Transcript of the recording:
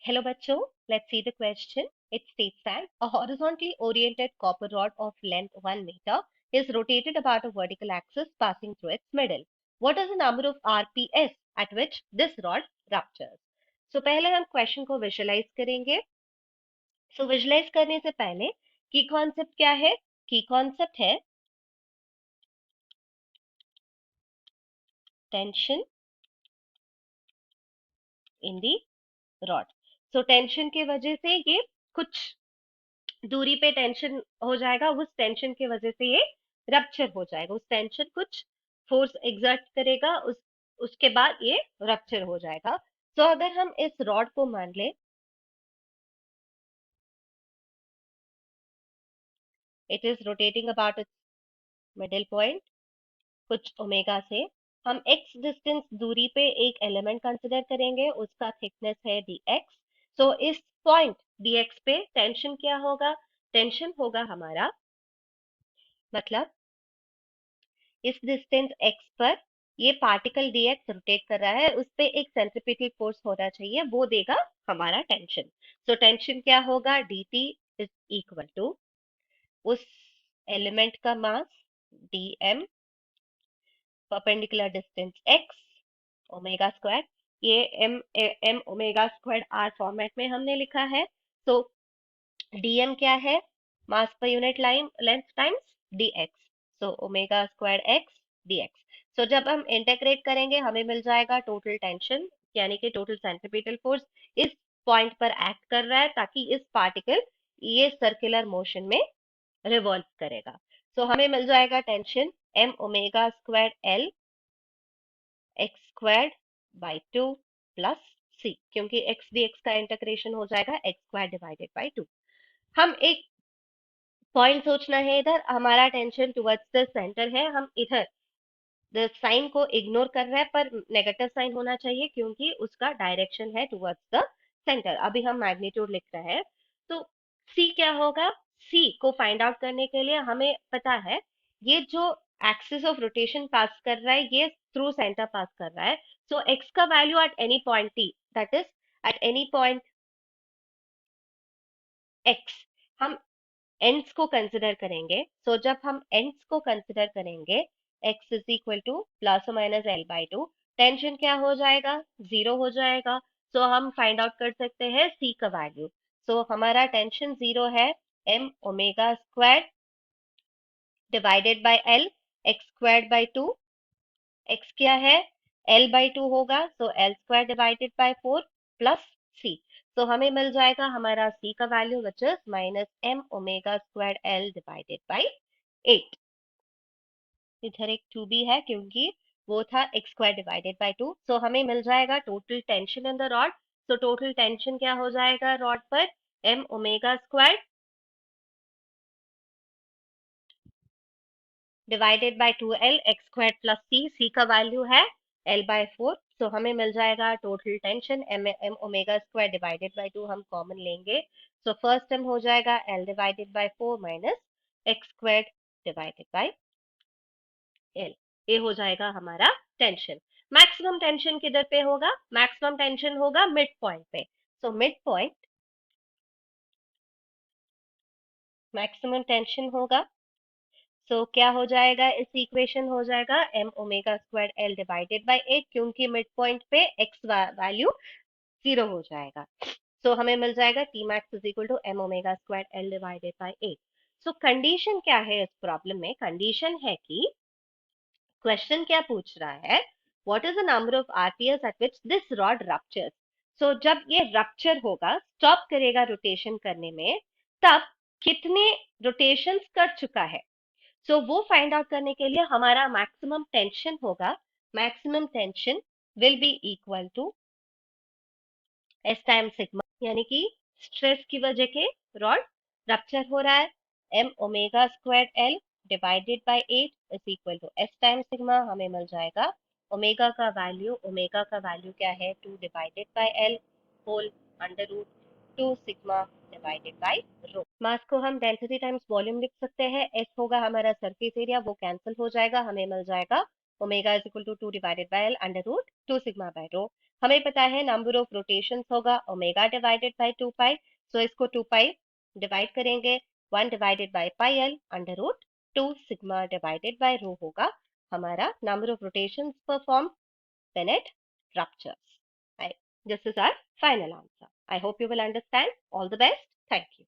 Hello बच्चों, let's see the question. It states that a horizontally oriented copper rod of length 1 meter is rotated about a vertical axis passing through its middle. What is the number of RPS at which this rod ruptures? So पहले हम question को visualise करेंगे. So visualise करने से पहले की concept क्या है? की कॉन्सेप्ट है tension in the rod. So tension की वजह से ये कुछ दूरी पे टेंशन हो जाएगा, उस टेंशन की वजह से ये रप्चर हो जाएगा. उस टेंशन कुछ फोर्स एग्जर्ट करेगा, उसके बाद ये रप्चर हो जाएगा. तो अगर हम इस रॉड को मान ले, it is rotating about it's middle point कुछ ओमेगा से. हम x डिस्टेंस दूरी पे एक एलिमेंट कंसिडर करेंगे, उसका थिकनेस है dx. सो इस पॉइंट dx पे टेंशन क्या होगा? टेंशन होगा हमारा, मतलब इस डिस्टेंस x पर ये पार्टिकल dx रोटेट कर रहा है, उस पे एक सेंट्रीपिटल फोर्स होना चाहिए, वो देगा हमारा टेंशन. सो टेंशन क्या होगा? dt इज इक्वल टू उस एलिमेंट का मास dm perpendicular distance x omega square. ये m omega square r format में हमने लिखा है. तो dm क्या है? Mass per unit line length times dx. So omega square x dx. So जब हम इंटीग्रेट करेंगे हमें मिल जाएगा टोटल टेंशन, यानी कि टोटल सेंट्रीपिटल फोर्स इस पॉइंट पर एक्ट कर रहा है ताकि इस पार्टिकल ये सर्कुलर मोशन में रिवॉल्व करेगा. सो हमें मिल जाएगा tension m omega square l x squared by 2 plus C, क्योंकि x dx का इंटीग्रेशन हो जाएगा x स्क्वायर डिवाइडेड बाई 2. हम एक पॉइंट सोचना है, इधर हमारा टेंशन टुवर्ड्स द सेंटर है, हम इधर द साइन को इग्नोर कर रहे हैं, पर नेगेटिव साइन होना चाहिए क्योंकि उसका डायरेक्शन है टुवर्ड्स द सेंटर. अभी हम मैग्नीट्यूड लिख रहे हैं. तो c क्या होगा? c को फाइंड आउट करने के लिए हमें पता है ये जो एक्सिस ऑफ रोटेशन पास कर रहा है ये थ्रू सेंटर पास कर रहा है. सो x का value at any point t, that is at any point x, हम एंड्स को कंसिडर करेंगे. सो जब हम एंड्स को कंसिडर करेंगे x is equal two plus minus L by two, tension क्या हो जाएगा? जीरो हो जाएगा. सो हम फाइंड आउट कर सकते हैं c का वैल्यू. सो हमारा टेंशन जीरो है, m omega square divided by l x square by 2. x क्या है? l बाई 2 होगा, सो l square divided by 4 plus c. तो हमें मिल जाएगा हमारा c का value which is minus m omega square l divided by 8. इधर एक 2 भी है क्योंकि वो था x स्क्वायर डिवाइडेड बाय 2. सो हमें मिल जाएगा total tension in the rod. So total tension क्या हो जाएगा रॉड पर? m omega square divided by 2l x square plus c का वैल्यू है l बाय 4. सो हमें मिल जाएगा total tension m omega square divided by 2, हम कॉमन लेंगे. सो फर्स्ट टर्म हो जाएगा l divided bye 4 minus x square divided by l. ये हो जाएगा हमारा टेंशन. मैक्सिमम टेंशन किधर पे होगा? मैक्सिमम टेंशन होगा मिड पॉइंट पे. So mid point maximum tension होगा. सो क्या हो जाएगा? इस इक्वेशन हो जाएगा m omega square l divided by 8, क्योंकि मिड पॉइंट पे x वैल्यू जीरो हो जाएगा. सो हमें मिल जाएगा t max is equal to m omega square l divided by 8. So condition क्या है इस प्रॉब्लम में? कंडीशन है कि क्वेश्चन क्या पूछ रहा है? What is the number of RPS at which this rod ruptures. So जब ये रप्चर होगा, स्टॉप करेगा रोटेशन करने में, तब कितने रोटेशंस कर चुका है? सो वो फाइंड आउट करने के लिए हमारा मैक्सिमम टेंशन होगा. Maximum tension will be equal to S time sigma, यानी कि स्ट्रेस की वजह के रॉड रप्चर हो रहा है. m omega square l divided by 8 is equal to s time sigma. हमें मिल जाएगा ओमेगा का वैल्यू क्या है? 2 divided by l whole under root 2 sigma divided by rho. Mass को हम डेंसिटी टाइम्स वॉल्यूम लिख सकते हैं. s होगा हमारा सरफेस एरिया, वो कैंसिल हो जाएगा, हमें मिल जाएगा omega is equal to 2 divided by l under root 2 sigma by rho. हमें पता है नंबर ऑफ रोटेशंस होगा omega divided by 2 pi, so इसको 2 पाई डिवाइड करेंगे, 1 divided by pi L under root 2 sigma divided by rho होगा हमारा number of rotations perform when it ruptures. Right. This is our final answer. I hope you will understand. All the best. Thank you.